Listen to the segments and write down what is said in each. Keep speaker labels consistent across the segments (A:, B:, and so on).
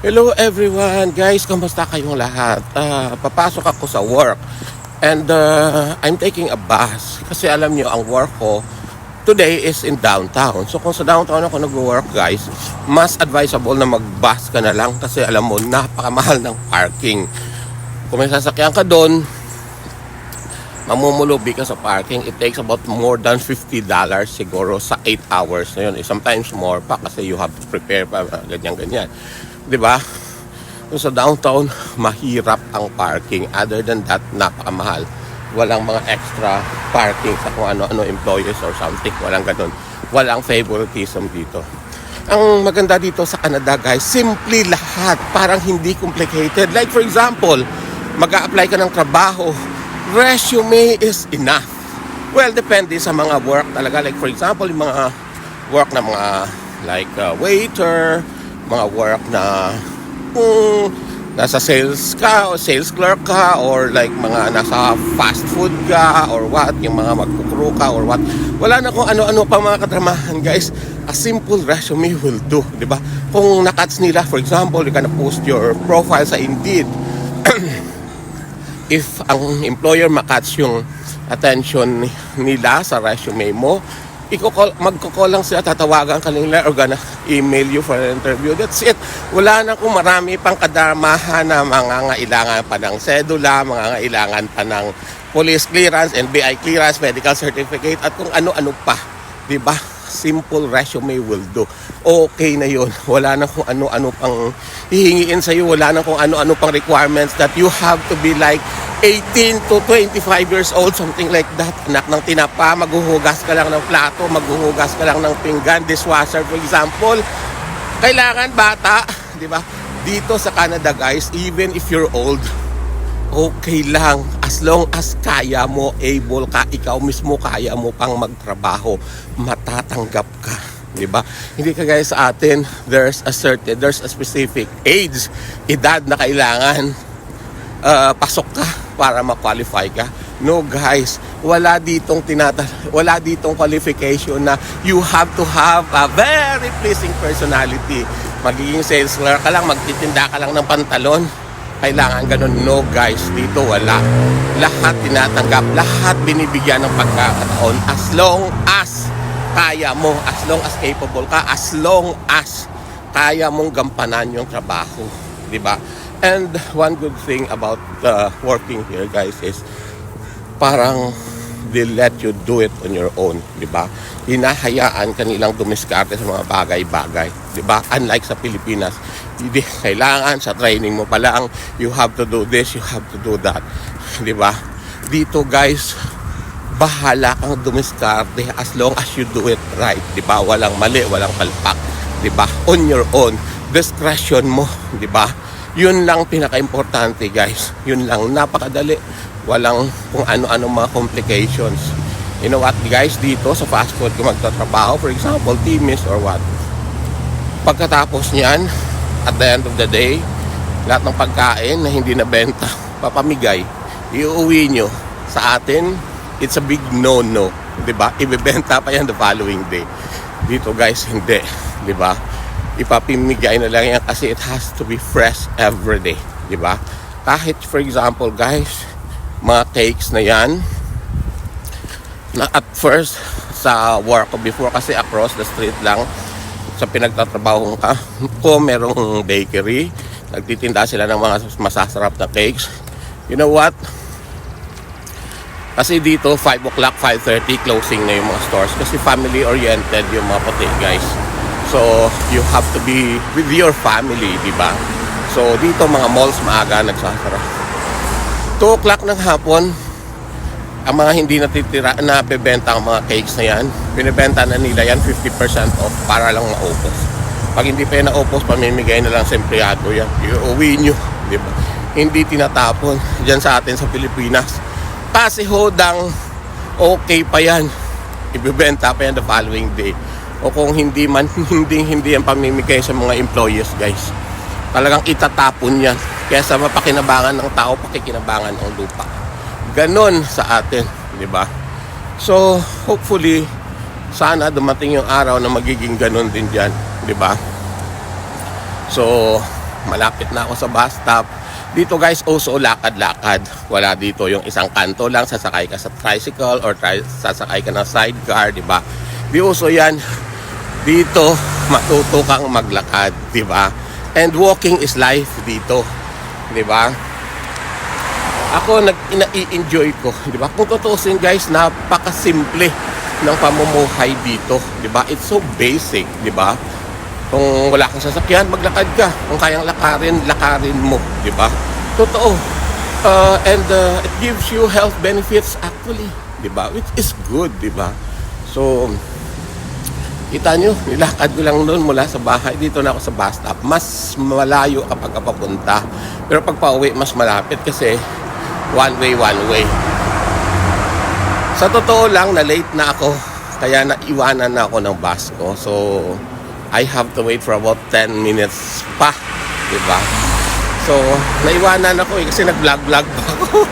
A: Hello everyone, guys, kamusta kayong lahat? Papasok ako sa work and I'm taking a bus kasi alam nyo ang work ko today is in downtown. So kung sa downtown ako nag-work, guys, mas advisable na mag-bus ka na lang kasi alam mo napakamahal ng parking. Kung may sasakyan ka doon, mamumulubi ka sa parking. It takes about more than $50 siguro sa 8 hours na yun. Sometimes more pa kasi you have to prepare pa, ganyan-ganyan. Diba? Kung sa downtown, mahirap ang parking. Other than that, napakamahal. Walang mga extra parking sa kung ano-ano employees or something. Walang ganun. Walang favoritism dito. Ang maganda dito sa Canada, guys, simply lahat. Parang hindi complicated. Like for example, mag-a-apply ka ng trabaho, resume is enough. Well, depende sa mga work talaga. Like for example, yung mga work na mga like waiter, mga work na nasa sales ka o sales clerk ka, or like mga nasa fast food ka or what, yung mga magkukru ka or what. Wala na kung ano-ano pa mga kadramahan, guys. A simple resume will do, di ba? Kung nakats nila, for example, you can post your profile sa Indeed. If ang employer makats yung attention nila sa resume mo, magko-call lang sila, tatawagan ka nila or gonna email you for an interview. That's it. Wala na kung marami pang kadarmahan na mangangailangan pa ng sedula, mangangailangan pa ng police clearance, NBI clearance, medical certificate, at kung ano-ano pa. Diba? Simple resume will do. Okay na yun. Wala na kung ano-ano pang hihingiin sa'yo. Wala na kung ano-ano pang requirements that you have to be like 18 to 25 years old, something like that. Anak ng tinapa, maghuhugas ka lang ng plato, maghuhugas ka lang ng pinggan, dishwasher for example. Kailangan bata, di ba? Dito sa Canada, guys, even if you're old, okay lang. As long as kaya mo, able ka, ikaw mismo kaya mo pang magtrabaho, matatanggap ka. Diba? Hindi ka guys sa atin, there's a specific age, edad na kailangan pasok ka para ma-qualify ka. No guys, wala ditong qualification na you have to have a very pleasing personality. Magiging sales clerk ka lang, magtitinda ka lang ng pantalon, kailangan ganun. No guys, dito wala. Lahat tinatanggap, lahat binibigyan ng pagkakataon as long as kaya mo, as long as capable ka, as long as kaya mong gampanan yung trabaho, di ba? And one good thing about working here, guys, is parang they let you do it on your own, di ba? Hinahayaan kanilang dumiskarte sa mga bagay-bagay, di ba? Unlike sa Pilipinas, hindi kailangan sa training mo pa lang, you have to do this, you have to do that, di ba? Dito, guys, bahala kang dumiskarte as long as you do it right, di ba? Walang mali, walang palpak, di ba? On your own, discretion mo, di ba? Yun lang pinaka-importante, guys. Yun lang, napakadali. Walang kung ano-ano mga complications. You know what, guys, dito sa fast food kung magtatrabaho, for example, Timis or what, pagkatapos niyan, at the end of the day, lahat ng pagkain na hindi nabenta, papamigay, iuwi nyo. Sa atin, it's a big no-no, diba? Ibebenta pa yan the following day. Dito, guys, hindi, diba? Ipapimigay na lang yan kasi it has to be fresh every day, diba? Kahit, for example, guys, mga cakes na yan, na at first, sa work ko before, kasi across the street lang, sa pinagtatrabaho ko, merong bakery, nagtitinda sila ng mga masasarap na cakes. You know what? Kasi dito 5 o'clock, 5:30 closing na yung mga stores kasi family oriented yung mga puti, guys. So you have to be with your family, di ba? So dito mga malls maaga nagsasara. 2 o'clock ng hapon, ang mga hindi natitira na bebenta ang mga cakes na yan, binibenta na nila yan 50% off para lang maupos. Pag hindi pa yan naupos, pamimigay na lang sa empleyado yan. Iuwi nyo, di ba? Hindi tinatapon dyan sa atin sa Pilipinas. Kasi hodang okay pa yan, ibibenta pa yan the following day. O kung hindi man, hindi yan pamimigay sa mga employees, guys. Talagang itatapon yan. Kaya sa mapakinabangan ng tao, pakikinabangan ng lupa. Ganon sa atin, di ba? So, hopefully, sana dumating yung araw na magiging ganon din dyan, di ba? So, malapit na ako sa bus stop. Dito guys, also lakad-lakad. Wala dito yung isang kanto lang, sasakay ka sa tricycle or sasakay ka ng sidecar, di ba? Di uso yan. Dito, matuto kang maglakad, di ba? And walking is life dito, di ba? Ako, nai-enjoy ko, di ba? Kung tutusin guys, napakasimple ng pamumuhay dito, di ba? It's so basic, di ba? Kung wala kang sasakyan, maglakad ka. Kung kayang lakarin mo, di ba? Totoo. And it gives you health benefits actually, di ba? Which is good, di ba? So, kita nyo, nilakad ko lang noon mula sa bahay. Dito na ako sa bus stop. Mas malayo kapag papunta. Pero pag pauwi, mas malapit kasi one way. Sa totoo lang, na late na ako. Kaya naiwanan na ako ng bus ko. So, I have to wait for about 10 minutes pa. Diba? So, naiwanan ako kasi nag-vlog pa ako.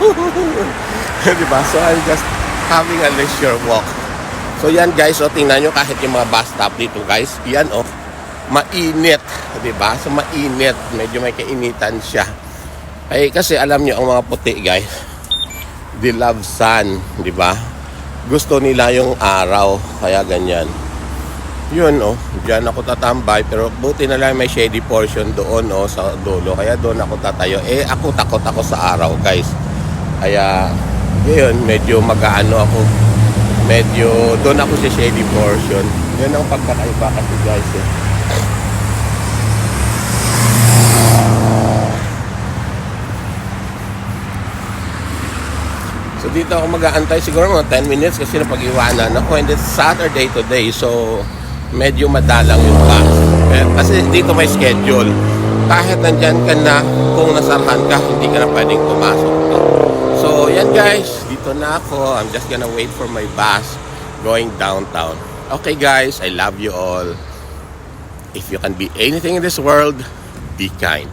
A: Diba? So, I'm just having a leisure walk. So, yan guys. So, tingnan nyo kahit yung mga bus stop dito guys. Yan oh. Mainit. Diba? So, mainit. Medyo may kainitan siya. Ay, kasi alam nyo ang mga puti guys. They love sun. Diba? Gusto nila yung araw. Kaya ganyan. Yun oh, diyan ako tatambay pero buti na lang may shady portion doon oh sa dulo kaya doon ako tatayo. Ako takot ako sa araw guys. Kaya yun, medyo mag-aano ako. Medyo doon ako sa shady portion. Yun ang pagkakaiba kasi guys eh. So dito ako mag-aantay siguro mga 10 minutes kasi napag-iwanan ako and it's Saturday today so medyo madalang yung bus. Kasi dito may schedule. Kahit nandyan ka na, kung nasarhan ka, hindi ka na pwedeng pumasok. So, yan guys. Dito na ako. I'm just gonna wait for my bus going downtown. Okay guys, I love you all. If you can be anything in this world, be kind.